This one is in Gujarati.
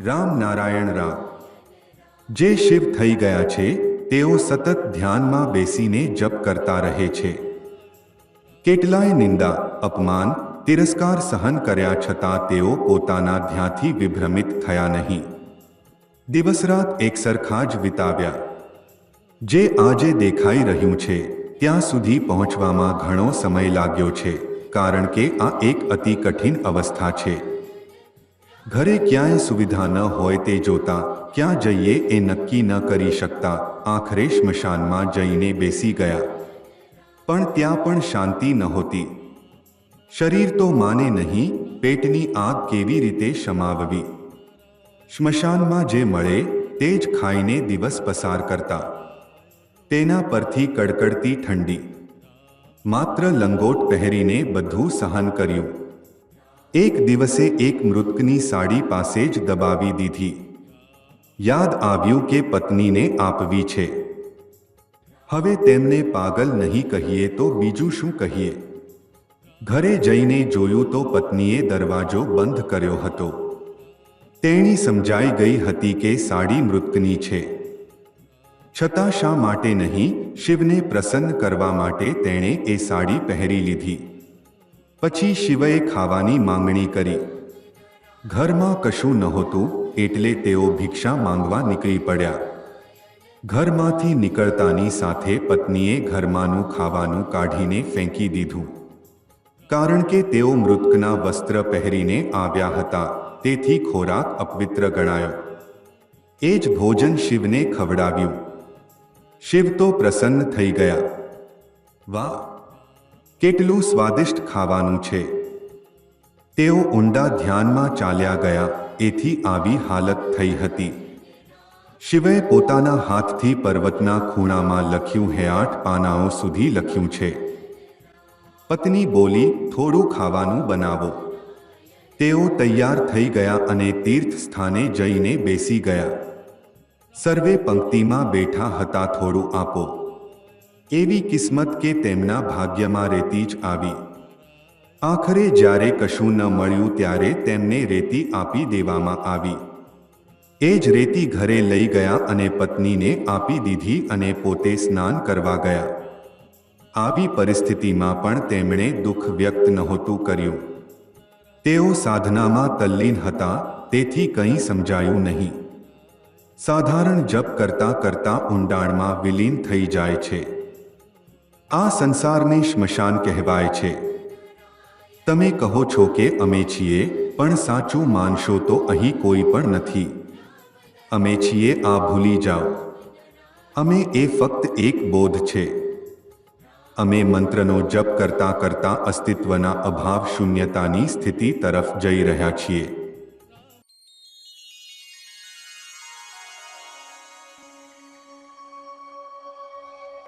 રામ નારાયણ રામ. જે શિવ થઈ ગયા છે તેઓ સતત ધ્યાનમાં બેસીને જપ કરતા રહે છે. કેટલાય નિંદા, અપમાન, તિરસ્કાર સહન કર્યા છતાં તેઓ પોતાના ધ્યાનથી વિભ્રમિત થયા નહીં. દિવસરાત એકસરખા જ વિતાવ્યા. જે આજે દેખાઈ રહ્યું છે ત્યાં સુધી પહોંચવામાં ઘણો સમય લાગ્યો છે, કારણ કે આ એક અતિ કઠિન અવસ્થા છે. ઘરે ક્યાંય સુવિધા ન હોય તે જોતા ક્યાં જઈએ એ નક્કી ન કરી શકતા આખરે સ્મશાનમાં જઈને બેસી ગયા. પણ ત્યાં પણ શાંતિ નહોતી. શરીર તો માને નહીં, પેટની આગ કેવી રીતે શમાવવી? સ્મશાનમાં જે મળે તે જ ખાઈને દિવસ પસાર કરતા. તેના પરથી કડકડતી ઠંડી. માત્ર લંગોટ પહેરીને બધું સહન કર્યું. એક દિવસે એક મૃતકની સાડી પાસે જ દબાવી દીધી. યાદ આવ્યું કે પત્નીને આપવી છે. હવે તેમને પાગલ નહીં કહીએ તો બીજું શું કહીએ? ઘરે જઈને જોયું તો પત્નીએ દરવાજો બંધ કર્યો હતો. તેણી સમજાઈ ગઈ હતી કે સાડી મૃતકની છે. છતાં શા માટે નહીં? શિવને પ્રસન્ન કરવા માટે તેણે એ સાડી પહેરી લીધી. પછી શિવએ ખાવાની માંગણી કરી. ઘરમાં કશું નહોતું એટલે તેઓ ભિક્ષા માંગવા નીકળી પડ્યા. ઘરમાંથી નીકળતાની સાથે પત્નીએ ઘરમાંનું ખાવાનું કાઢીને ફેંકી દીધું. કારણ કે તેઓ મૃતકના વસ્ત્ર પહેરીને આવ્યા હતા, તેથી ખોરાક અપવિત્ર ગણાયો. એ જ ભોજન શિવને ખવડાવ્યું. શિવ તો પ્રસન્ન થઈ ગયા. વાહ, કેટલું સ્વાદિષ્ટ ખાવાનું છે! તેઓ ઊંડા ધ્યાનમાં ચાલ્યા ગયા, એથી આવી હાલત થઈ હતી. શિવે પોતાના હાથથી પર્વતના ખૂણામાં લખ્યું. 8 પાનાઓ સુધી લખ્યું છે. પત્ની બોલી, થોડું ખાવાનું બનાવો. તેઓ તૈયાર થઈ ગયા અને તીર્થ સ્થાને જઈને બેસી ગયા. સર્વે પંક્તિમાં બેઠા હતા. થોડું આપો. એવી કિસ્મત કે તેમના ભાગ્યમાં રેતી જ આવી. આખરે જ્યારે કશું ન મળ્યું ત્યારે તેમને રેતી આપી દેવામાં આવી. એ જ રેતી ઘરે લઈ ગયા અને પત્નીને આપી દીધી અને પોતે સ્નાન કરવા ગયા. આવી પરિસ્થિતિમાં પણ તેમણે દુઃખ વ્યક્ત નહોતું કર્યું. તેઓ સાધનામાં તલ્લીન હતા, તેથી કંઈ સમજાયું નહીં. સાધારણ જપ કરતા કરતા ઊંડાણમાં વિલીન થઈ જાય છે. આ સંસારને સ્મશાન કહેવાય છે. તમે કહો છો કે અમે છીએ, પણ સાચું માનશો તો અહીં કોઈ પણ નથી. અમે છીએ આ ભૂલી જાઓ. અમે એ ફક્ત એક બોધ છે. અમે મંત્રનો જપ કરતા કરતા અસ્તિત્વના અભાવ શૂન્યતાની સ્થિતિ તરફ જઈ રહ્યા છીએ.